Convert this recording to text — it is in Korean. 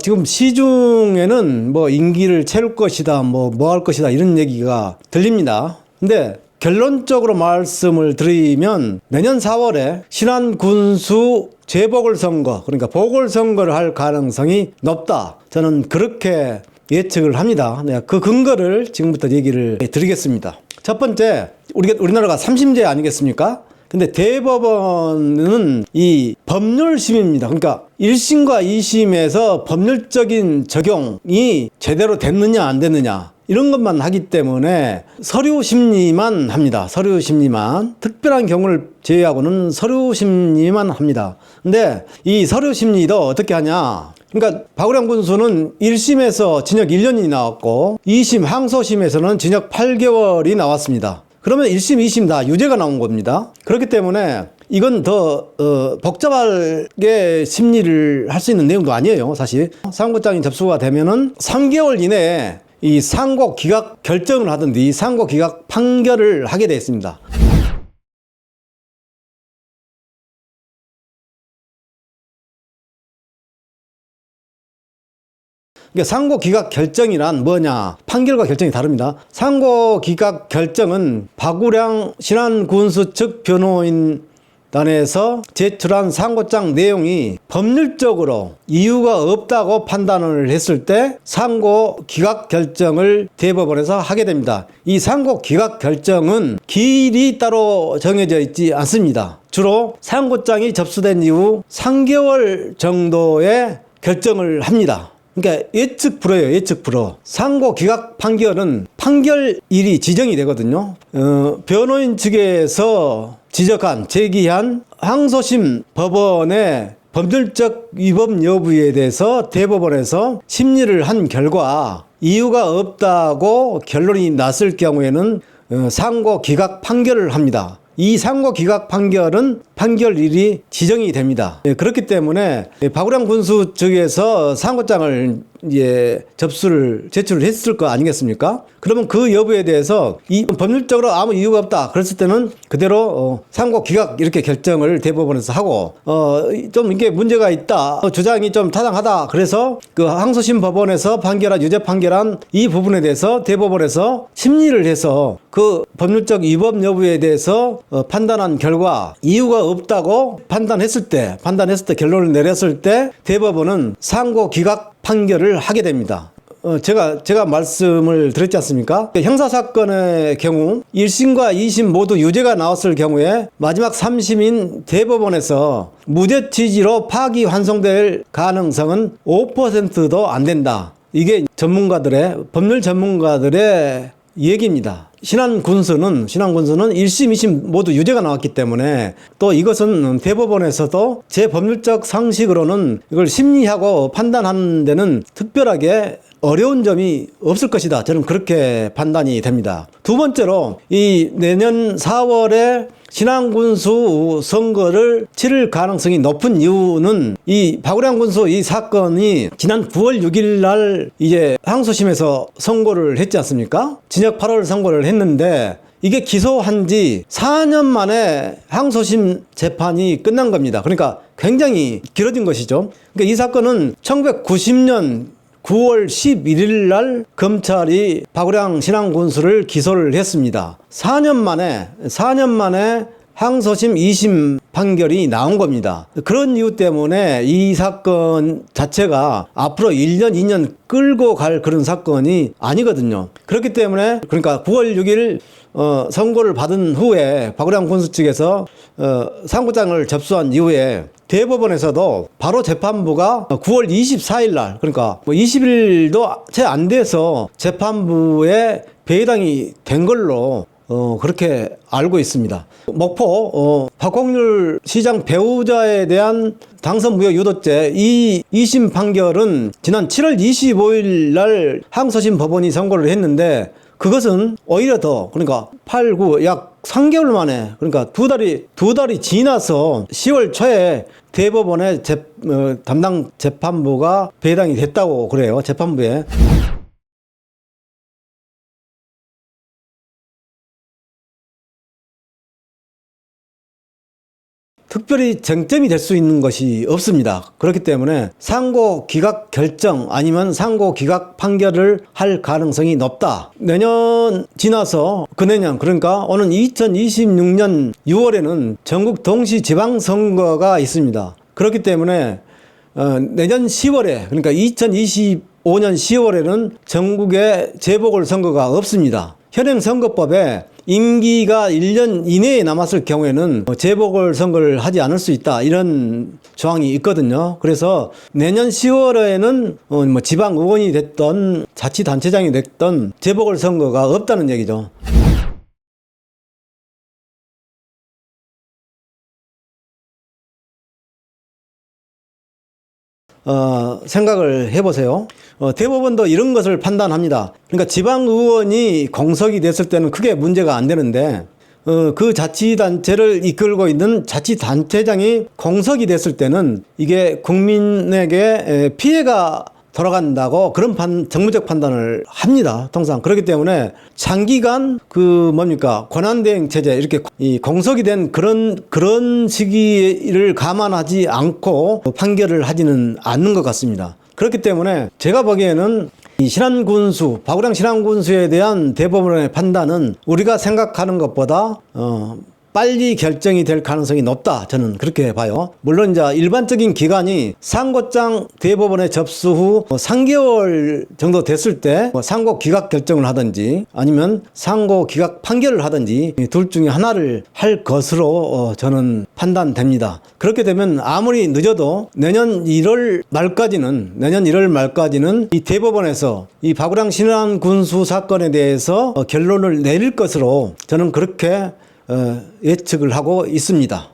지금 시중에는 뭐 임기를 채울 것이다, 뭐 할 것이다 이런 얘기가 들립니다. 근데 결론적으로 말씀을 드리면 내년 4월에 신안 군수 재보궐선거, 그러니까 보궐선거를 할 가능성이 높다. 저는 그렇게 예측을 합니다. 내가 그 근거를 지금부터 얘기를 드리겠습니다. 첫 번째, 우리나라가 3심제 아니겠습니까? 근데 대법원은 이 법률심입니다. 그러니까 1심과 2심에서 법률적인 적용이 제대로 됐느냐 안 됐느냐 이런 것만 하기 때문에 서류 심리만 합니다. 서류 심리만. 특별한 경우를 제외하고는 서류 심리만 합니다. 근데 이 서류 심리도 어떻게 하냐? 그러니까 박우량 군수는 1심에서 징역 1년이 나왔고 2심 항소심에서는 징역 8개월이 나왔습니다. 그러면 1심, 2심 다 유죄가 나온 겁니다. 그렇기 때문에 이건 더 복잡하게 심리를 할 수 있는 내용도 아니에요. 사실 상고장이 접수가 되면은 3개월 이내에 이 상고 기각 결정을 하든지 상고 기각 판결을 하게 되어 있습니다. 그러니까 상고 기각 결정이란 뭐냐? 판결과 결정이 다릅니다. 상고 기각 결정은 박우량 신안군수 측 변호인단에서 제출한 상고장 내용이 법률적으로 이유가 없다고 판단을 했을 때 상고 기각 결정을 대법원에서 하게 됩니다. 이 상고 기각 결정은 기일이 따로 정해져 있지 않습니다. 주로 상고장이 접수된 이후 3개월 정도의 결정을 합니다. 그러니까 예측 불허예요. 예측 불허. 상고 기각 판결은 판결일이 지정이 되거든요. 변호인 측에서 제기한 항소심 법원의 법률적 위법 여부에 대해서 대법원에서 심리를 한 결과 이유가 없다고 결론이 났을 경우에는 상고 기각 판결을 합니다. 이 상고 기각 판결은 판결일이 지정이 됩니다. 그렇기 때문에 박우량 군수 측에서 상고장을 제출을 했을 거 아니겠습니까? 그러면 그 여부에 대해서 법률적으로 아무 이유가 없다 그랬을 때는 그대로 상고 기각 이렇게 결정을 대법원에서 하고 좀 이게 문제가 있다, 주장이 좀 타당하다 그래서 그 항소심 법원에서 유죄 판결한 이 부분에 대해서 대법원에서 심리를 해서 그 법률적 위법 여부에 대해서 판단한 결과 이유가 없다고 판단했을 때 결론을 내렸을 때 대법원은 상고 기각 판결을 하게 됩니다. 제가 말씀을 드렸지 않습니까? 형사사건의 경우 1심과 2심 모두 유죄가 나왔을 경우에 마지막 3심인 대법원에서 무죄 취지로 파기환송될 가능성은 5%도 안 된다. 이게 법률 전문가들의 얘기입니다. 신안 군수는 1심, 2심 모두 유죄가 나왔기 때문에 또 이것은 대법원에서도 제 법률적 상식으로는 이걸 심리하고 판단하는 데는 특별하게 어려운 점이 없을 것이다. 저는 그렇게 판단이 됩니다. 두 번째로 이 내년 4월에 신안군수 선거를 치를 가능성이 높은 이유는 이 박우량 군수 이 사건이 지난 9월 6일 날 이제 항소심에서 선고를 했지 않습니까? 징역 8월 선고를 했는데 이게 기소한 지 4년 만에 항소심 재판이 끝난 겁니다. 그러니까 굉장히 길어진 것이죠. 그러니까 이 사건은 1990년 9월 11일 날 검찰이 박우량 신안군수를 기소를 했습니다. 4년 만에 항소심 2심 판결이 나온 겁니다. 그런 이유 때문에 이 사건 자체가 앞으로 1년, 2년 끌고 갈 그런 사건이 아니거든요. 그렇기 때문에 그러니까 9월 6일 선고를 받은 후에 박우량 군수 측에서 상고장을 접수한 이후에 대법원에서도 바로 재판부가 9월 24일 날 그러니까 20일도 채 안 돼서 재판부에 배당이 된 걸로 그렇게 알고 있습니다. 목포 박홍률 시장 배우자에 대한 당선 무효 유도죄 이 2심 판결은 지난 7월 25일 날 항소심 법원이 선고를 했는데 그것은 오히려 더 그러니까 8, 9, 약 3개월 만에 그러니까 두 달이 지나서 10월 초에 대법원의 담당 재판부가 배당이 됐다고 그래요. 재판부에. 특별히 쟁점이 될 수 있는 것이 없습니다. 그렇기 때문에 상고 기각 결정 아니면 상고 기각 판결을 할 가능성이 높다. 내년 지나서 그내년, 그러니까 오는 2026년 6월에는 전국 동시 지방선거가 있습니다. 그렇기 때문에 내년 10월에, 그러니까 2025년 10월에는 전국에 재보궐선거가 없습니다. 현행 선거법에 임기가 1년 이내에 남았을 경우에는 재보궐선거를 하지 않을 수 있다, 이런 조항이 있거든요. 그래서 내년 10월에는 지방의원이 됐던 자치단체장이 됐던 재보궐선거가 없다는 얘기죠. 생각을 해보세요. 대법원도 이런 것을 판단합니다. 그러니까 지방의원이 공석이 됐을 때는 크게 문제가 안 되는데, 그 자치단체를 이끌고 있는 자치단체장이 공석이 됐을 때는 이게 국민에게 피해가 돌아간다고 그런 정무적 판단을 합니다. 통상. 그렇기 때문에 장기간 권한대행 체제, 이렇게 이 공석이 된 그런 시기를 감안하지 않고 판결을 하지는 않는 것 같습니다. 그렇기 때문에 제가 보기에는 이 신안군수, 박우량 신안군수에 대한 대법원의 판단은 우리가 생각하는 것보다 빨리 결정이 될 가능성이 높다, 저는 그렇게 봐요. 물론 이제 일반적인 기간이 상고장 대법원에 접수 후 3개월 정도 됐을 때 상고 기각 결정을 하든지 아니면 상고 기각 판결을 하든지 둘 중에 하나를 할 것으로 저는 판단됩니다. 그렇게 되면 아무리 늦어도 내년 1월 말까지는 이 대법원에서 이 박우량 신안군수 사건에 대해서 결론을 내릴 것으로 저는 그렇게 예측을 하고 있습니다.